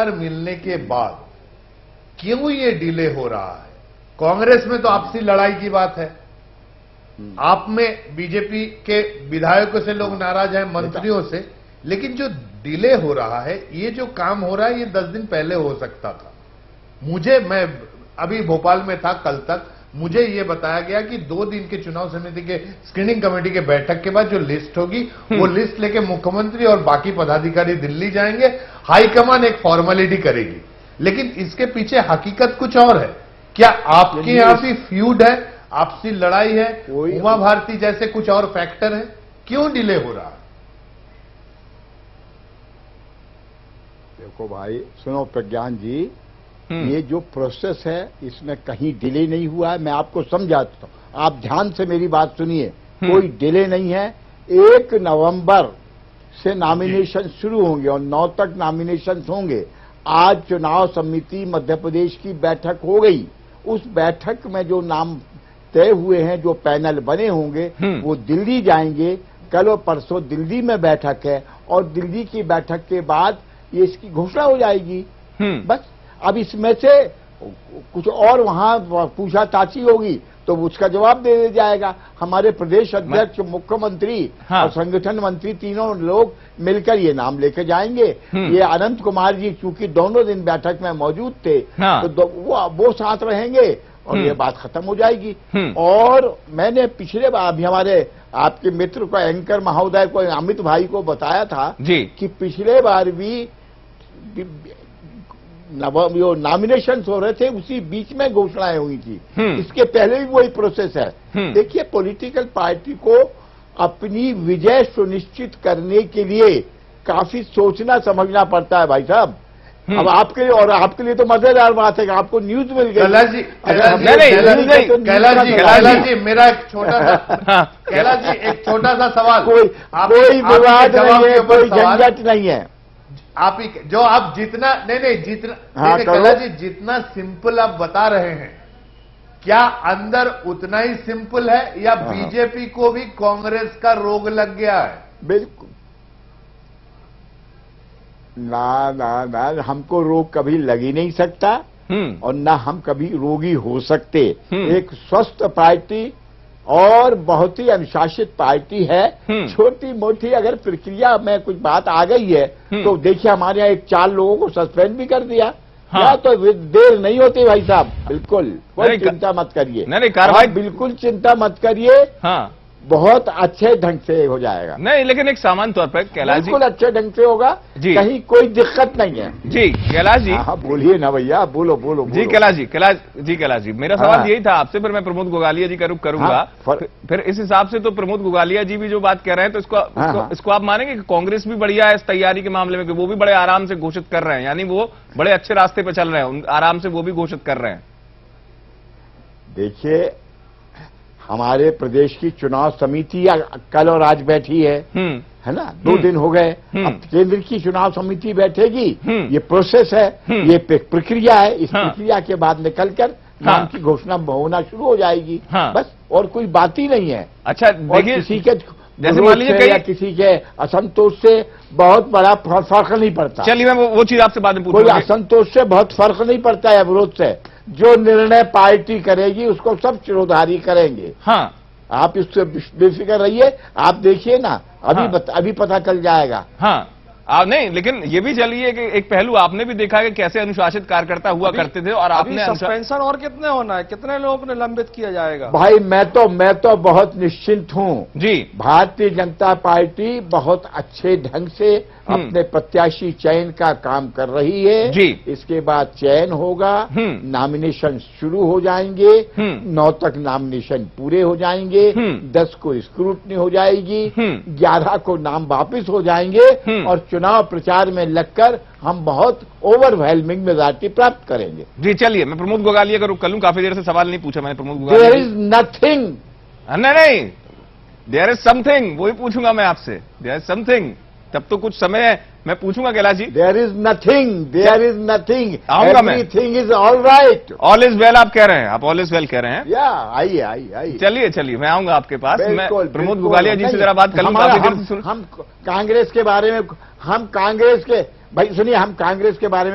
बार मिलने के बाद क्यों ये डिले हो रहा है? कांग्रेस में तो आपसी लड़ाई की बात है, आप में बीजेपी के विधायकों से लोग नाराज हैं, मंत्रियों से, लेकिन जो डिले हो रहा है, ये जो काम हो रहा है, ये 10 दिन पहले हो सकता था। मैं अभी भोपाल में था कल तक, मुझे ये बताया गया कि 2 दिन के चुनाव समिति के स्क्रीनिंग कमेटी के बैठक के बाद जो लिस्ट होगी, वो लिस्ट लेके मुख्यमंत्री और बाकी पदाधिकारी दिल्ली जाएंगे, हाईकमान एक फॉर्मेलिटी करेगी। लेकिन इसके पीछे हकीकत कुछ और है। क्या आपके यहां भी फ्यूड है, आपसी लड़ाई है, उमा भारती जैसे कुछ और फैक्टर है? क्यों डिले हो रहा है? देखो भाई, सुनो प्रज्ञान जी, ये जो प्रोसेस है इसमें कहीं डिले नहीं हुआ है। मैं आपको समझाता हूं, आप ध्यान से मेरी बात सुनिए। कोई डिले नहीं है। 1 नवंबर से नॉमिनेशन शुरू होंगे और 9 तक नॉमिनेशन होंगे। आज चुनाव समिति मध्य प्रदेश की बैठक हो गई। उस बैठक में जो नाम तय हुए हैं, जो पैनल बने होंगे, वो दिल्ली जाएंगे। कल और परसों दिल्ली में बैठक है और दिल्ली की बैठक के बाद ये इसकी घोषणा हो जाएगी। बस अब इसमें से कुछ और वहां पूछताछ होगी तो उसका जवाब दे दिया जाएगा। हमारे प्रदेश अध्यक्ष, मुख्यमंत्री और संगठन मंत्री तीनों लोग मिलकर ये नाम लेके जाएंगे। ये अनंत कुमार जी चूंकि दोनों दिन बैठक में मौजूद थे, तो वो साथ रहेंगे और ये बात खत्म हो जाएगी। और मैंने पिछले बार भी हमारे आपके मित्र को, एंकर महोदय को, अमित भाई को बताया था कि पिछले बार भी नॉमिनेशन हो रहे थे, उसी बीच में घोषणाएं हुई थी। इसके पहले भी वही प्रोसेस है। देखिए, पॉलिटिकल पार्टी को अपनी विजय सुनिश्चित करने के लिए काफी सोचना समझना पड़ता है भाई साहब। अब आपके लिए तो मजेदार बात है कि आपको न्यूज मिल गई। कैलाश जी, मेरा एक छोटा सा सवाल। कोई विवाद नहीं है, कोई झंझट नहीं है। आप ही जो आप जितना कैलाश जी, जितना सिंपल आप बता रहे हैं, क्या अंदर उतना ही सिंपल है या बीजेपी को भी कांग्रेस का रोग लग गया है? बिल्कुल ना, हमको रोग कभी लग ही नहीं सकता और ना हम कभी रोगी हो सकते। एक स्वस्थ पार्टी और बहुत ही अनुशासित पार्टी है। छोटी मोटी अगर प्रक्रिया में कुछ बात आ गई है तो देखिए, हमारे यहाँ 4 लोगों को सस्पेंड भी कर दिया। या तो देर नहीं होती भाई साहब। बिल्कुल कोई चिंता मत करिए। नहीं, कार्रवाई बिल्कुल चिंता मत करिए। बहुत अच्छे ढंग से हो जाएगा। नहीं, लेकिन एक सामान्य तौर पर कैलाश जी, बिल्कुल अच्छे ढंग से होगा जी, कहीं कोई दिक्कत नहीं है जी। कैलाश जी, हाँ बोलिए ना भैया, बोलो। जी कैलाश जी, मेरा सवाल यही था आपसे, फिर मैं प्रमोद गोगालिया जी का रुख करूंगा। फिर इस हिसाब से तो प्रमोद गोगालिया जी भी जो बात कह रहे हैं, तो इसको आप मानेंगे कि कांग्रेस भी बढ़िया है इस तैयारी के मामले में, कि वो भी बड़े आराम से घोषित कर रहे हैं, यानी वो बड़े अच्छे रास्ते पर चल रहे हैं, आराम से वो भी घोषित कर रहे हैं? देखिए, हमारे प्रदेश की चुनाव समिति कल और आज बैठी है ना, 2 दिन हो गए। अब केंद्र की चुनाव समिति बैठेगी। ये प्रोसेस है, ये प्रक्रिया है। इस प्रक्रिया के बाद निकलकर नाम की घोषणा होना शुरू हो जाएगी। बस, और कोई बात ही नहीं है। अच्छा देखिए, किसी के जैसे मान लीजिए या किसी के असंतोष से बहुत बड़ा फर्क नहीं पड़ता। चलिए, मैं वो चीज आपसे बाद में पूछूंगा। कोई असंतोष से बहुत फर्क नहीं पड़ता है विरोध से। जो निर्णय पार्टी करेगी उसको सब शिरोधारी करेंगे। आप इससे बेफिक्र रहिए। आप देखिए ना, अभी पता चल जाएगा। नहीं, लेकिन ये भी चलिए कि एक पहलू आपने भी देखा कि कैसे अनुशासित कार्यकर्ता हुआ करते थे, और आपने सस्पेंशन और कितने होना है, कितने लोगों को निलंबित किया जाएगा? भाई मैं तो बहुत निश्चिंत हूँ जी। भारतीय जनता पार्टी बहुत अच्छे ढंग से अपने प्रत्याशी चयन का काम कर रही है जी। इसके बाद चयन होगा, नॉमिनेशन शुरू हो जाएंगे, 9 तक नॉमिनेशन पूरे हो जाएंगे, 10 को स्क्रूटनी हो जाएगी, 11 को नाम वापिस हो जाएंगे और चुनाव प्रचार में लगकर हम बहुत ओवरवेलमिंग मेजॉरिटी प्राप्त करेंगे। जी चलिए, मैं प्रमोद गोगालिया का रुख कर लूं। काफी देर से सवाल नहीं पूछा मैंने Pramod Gogalia. There is nothing. नहीं, देयर इज समथिंग, वही पूछूंगा मैं आपसे। देयर इज समथिंग, तब तो कुछ समय है, मैं पूछूंगा Kailash ji. There is nothing, आऊंगा मैं। Everything is all right. All is well आप कह रहे हैं, आप ऑल इज वेल कह रहे हैं। या आइए। चलिए, मैं आऊंगा आपके पास। मैं प्रमोद गोगालिया जी से जरा बात कर लूं। हम कांग्रेस के बारे में, हम कांग्रेस के बारे में